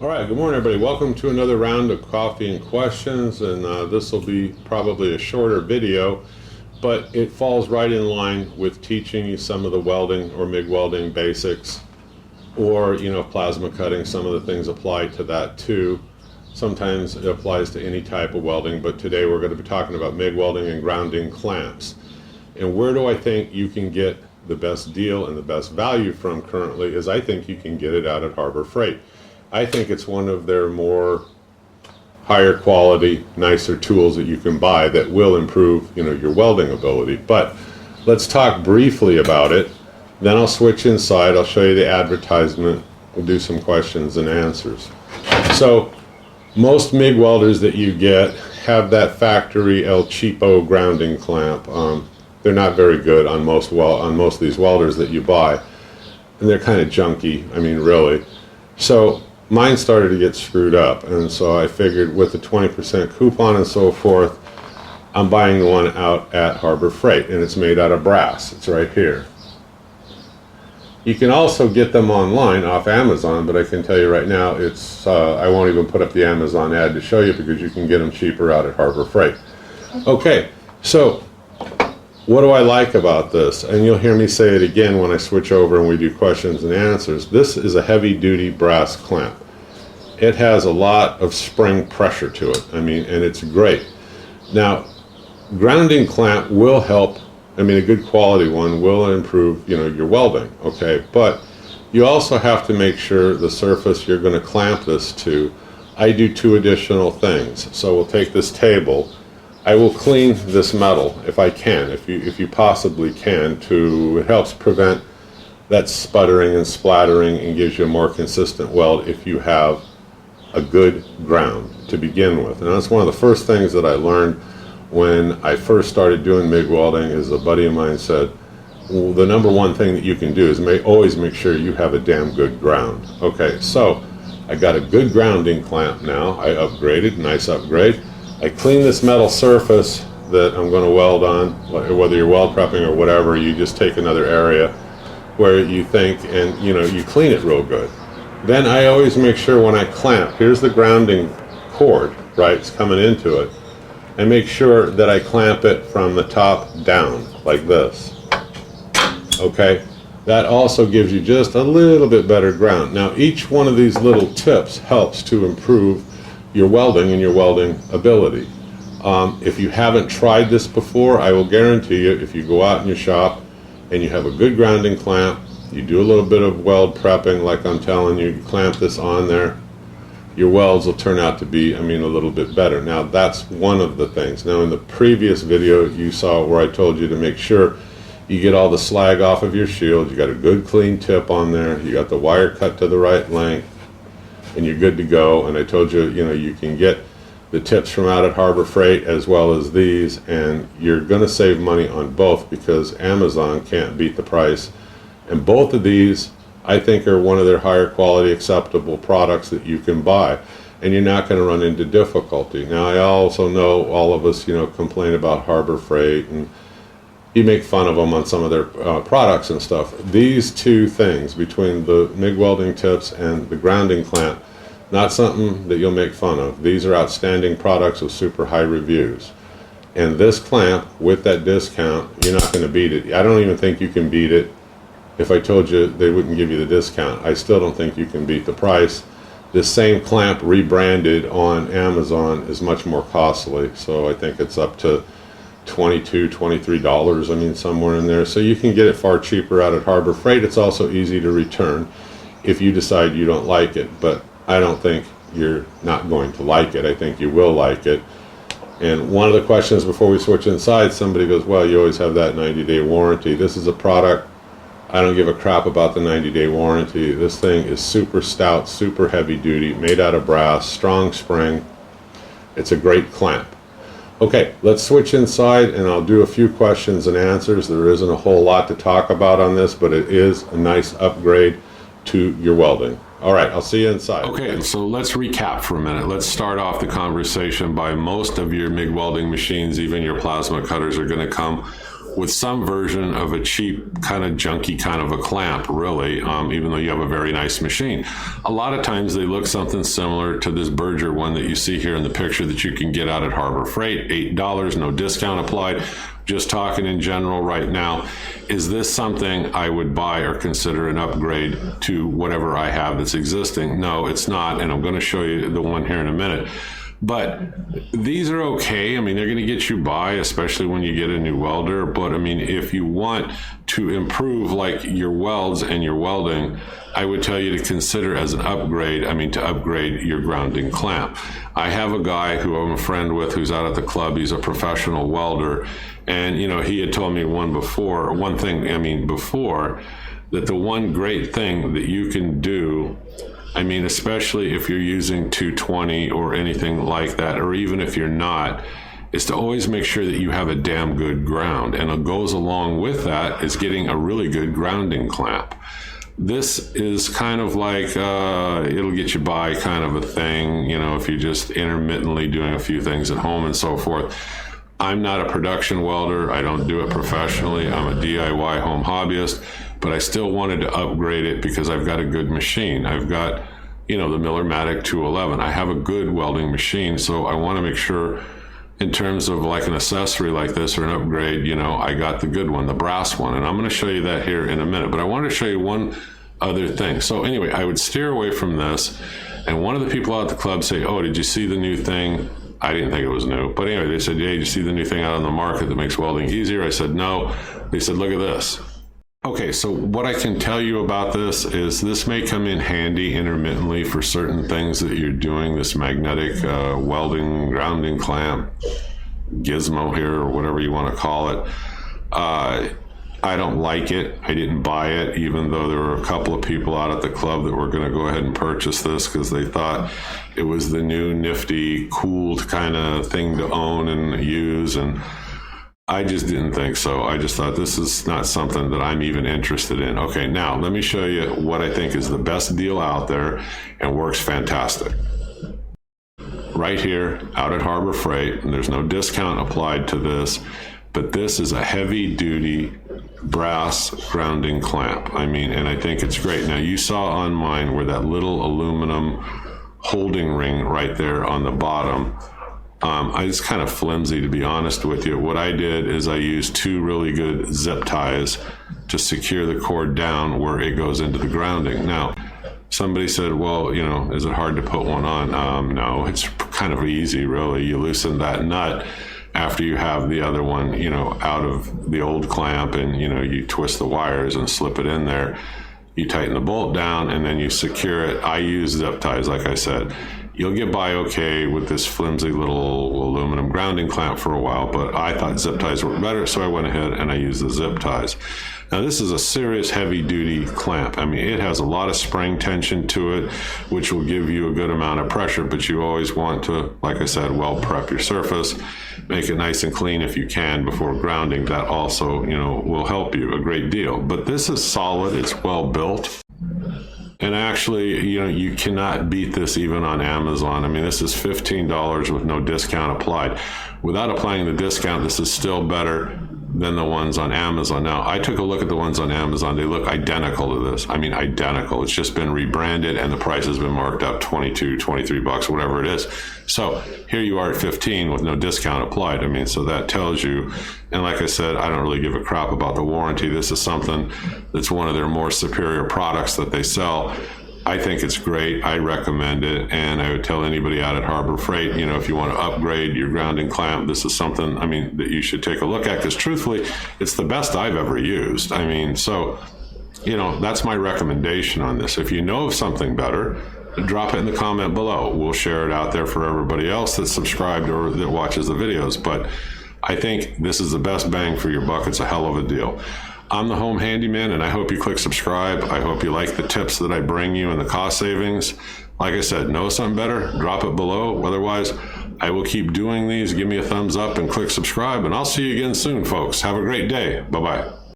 All right, good morning, everybody. Welcome to another round of coffee and questions, and this will be probably a shorter video, but it falls right in line with teaching you some of the welding or MIG welding basics, or plasma cutting. Some of the things apply to that too. Sometimes it applies to any type of welding, but today we're going to be talking about MIG welding and grounding clamps. And where do I think you can get the best deal and the best value from currently is I think you can get it out at Harbor Freight. I think it's one of their more higher quality, nicer tools that you can buy that will improve, your welding ability. But let's talk briefly about it. Then I'll switch inside. I'll show you the advertisement. We'll do some questions and answers. So most MIG welders that you get have that factory El Cheapo grounding clamp. They're not very good on most of these welders that you buy, and they're kind of junky. I mean, really. So mine started to get screwed up, and so I figured with the 20% coupon and so forth, I'm buying the one out at Harbor Freight, and it's made out of brass. It's right here. You can also get them online off Amazon, but I can tell you right now, it's I won't even put up the Amazon ad to show you because you can get them cheaper out at Harbor Freight. Okay, so what do I like about this? And you'll hear me say it again when I switch over and we do questions and answers. This is a heavy-duty brass clamp. It has a lot of spring pressure to it. I mean, and it's great. Now, grounding clamp will help. I mean, a good quality one will improve, your welding, okay? But you also have to make sure the surface you're going to clamp this to. I do two additional things. So we'll take this table. I will clean this metal if I can, if you possibly can, it helps prevent that sputtering and splattering and gives you a more consistent weld if you have a good ground to begin with. And that's one of the first things that I learned when I first started doing MIG welding. Is a buddy of mine said, well, the number one thing that you can do is always make sure you have a damn good ground. Okay, so I got a good grounding clamp now. I upgraded, nice upgrade. I clean this metal surface that I'm going to weld on, whether you're weld prepping or whatever. You just take another area where you think, and you clean it real good. Then I always make sure when I clamp, here's the grounding cord, right? It's coming into it. I make sure that I clamp it from the top down, like this. Okay? That also gives you just a little bit better ground. Now, each one of these little tips helps to improve your welding and your welding ability. If you haven't tried this before, I will guarantee you, if you go out in your shop and you have a good grounding clamp, you do a little bit of weld prepping, like I'm telling you, you clamp this on there, your welds will turn out to be, a little bit better. Now, that's one of the things. Now, in the previous video, you saw where I told you to make sure you get all the slag off of your shield, you got a good clean tip on there, you got the wire cut to the right length, and you're good to go. And I told you, you can get the tips from out at Harbor Freight as well as these, and you're going to save money on both because Amazon can't beat the price. And both of these, I think, are one of their higher quality acceptable products that you can buy, and you're not going to run into difficulty. Now, I also know all of us, complain about Harbor Freight, and you make fun of them on some of their products and stuff. These two things, between the MIG welding tips and the grounding clamp, not something that you'll make fun of. These are outstanding products with super high reviews. And this clamp, with that discount, you're not going to beat it. I don't even think you can beat it. If I told you they wouldn't give you the discount, I still don't think you can beat the price. This same clamp rebranded on Amazon is much more costly. So I think it's up to $22, $23, somewhere in there. So you can get it far cheaper out at Harbor Freight. It's also easy to return if you decide you don't like it. But I don't think you're not going to like it. I think you will like it. And one of the questions before we switch inside, somebody goes, well, you always have that 90-day warranty. This is a product, I don't give a crap about the 90-day warranty. This thing is super stout, super heavy duty, made out of brass, strong spring. It's a great clamp. Okay, let's switch inside and I'll do a few questions and answers. There isn't a whole lot to talk about on this, but it is a nice upgrade to your welding. All right, I'll see you inside. Okay, so let's recap for a minute. Let's start off the conversation by most of your MIG welding machines, even your plasma cutters, are going to come with some version of a cheap, kind of junky kind of a clamp, really, even though you have a very nice machine. A lot of times they look something similar to this Berger one that you see here in the picture that you can get out at Harbor Freight, $8, no discount applied. Just talking in general right now, is this something I would buy or consider an upgrade to whatever I have that's existing? No, it's not, and I'm going to show you the one here in a minute. But these are okay. I mean, they're going to get you by, especially when you get a new welder. But I mean, if you want to improve like your welds and your welding, I would tell you to consider as an upgrade, to upgrade your grounding clamp. I have a guy who I'm a friend with who's out at the club. He's a professional welder. And, he had told me before, that the one great thing that you can do, especially if you're using 220 or anything like that, or even if you're not, is to always make sure that you have a damn good ground. And what goes along with that is getting a really good grounding clamp. This is kind of like, it'll get you by kind of a thing, if you're just intermittently doing a few things at home and so forth. I'm not a production welder. I don't do it professionally. I'm a DIY home hobbyist, but I still wanted to upgrade it because I've got a good machine. I've got, the Miller-Matic 211. I have a good welding machine, so I want to make sure in terms of like an accessory like this or an upgrade, I got the good one, the brass one, and I'm going to show you that here in a minute. But I wanted to show you one other thing. So anyway, I would steer away from this, and one of the people out at the club say, "Oh, did you see the new thing?" I didn't think it was new, but anyway, they said, "Yeah, did you see the new thing out on the market that makes welding easier?" I said, "No." They said, "Look at this." Okay, so what I can tell you about this is this may come in handy intermittently for certain things that you're doing, this magnetic welding grounding clamp gizmo here, or whatever you want to call it. I don't like it. I didn't buy it, even though there were a couple of people out at the club that were going to go ahead and purchase this because they thought it was the new nifty, cooled kind of thing to own and use, and I just didn't think so. I just thought this is not something that I'm even interested in. Okay, now let me show you what I think is the best deal out there and works fantastic. Right here, out at Harbor Freight, and there's no discount applied to this, but this is a heavy-duty brass grounding clamp. And I think it's great. Now, you saw on mine where that little aluminum holding ring right there on the bottom, it's kind of flimsy, to be honest with you. What I did is I used two really good zip ties to secure the cord down where it goes into the grounding. Now, somebody said, "Well, is it hard to put one on?" No, it's kind of easy, really. You loosen that nut after you have the other one, out of the old clamp, and, you twist the wires and slip it in there. You tighten the bolt down and then you secure it. I use zip ties, like I said. You'll get by okay with this flimsy little aluminum grounding clamp for a while, but I thought zip ties were better, so I went ahead and I used the zip ties. Now, this is a serious heavy-duty clamp. It has a lot of spring tension to it, which will give you a good amount of pressure, but you always want to, like I said, well prep your surface, make it nice and clean if you can before grounding. That also, will help you a great deal. But this is solid. It's well built. And actually, you cannot beat this even on Amazon. This is $15 with no discount applied. Without applying the discount, this is still better than the ones on Amazon. Now, I took a look at the ones on Amazon. They look identical to this. Identical. It's just been rebranded and the price has been marked up $22, $23, whatever it is. So here you are at 15 with no discount applied. So that tells you, and like I said, I don't really give a crap about the warranty. This is something that's one of their more superior products that they sell. I think it's great. I recommend it, and I would tell anybody out at Harbor Freight, if you want to upgrade your grounding clamp, this is something, that you should take a look at, because truthfully, it's the best I've ever used. So, that's my recommendation on this. If you know of something better, drop it in the comment below. We'll share it out there for everybody else that's subscribed or that watches the videos, but I think this is the best bang for your buck. It's a hell of a deal. I'm the Home Handyman, and I hope you click subscribe. I hope you like the tips that I bring you and the cost savings. Like I said, know something better, drop it below. Otherwise, I will keep doing these. Give me a thumbs up and click subscribe, and I'll see you again soon, folks. Have a great day. Bye-bye.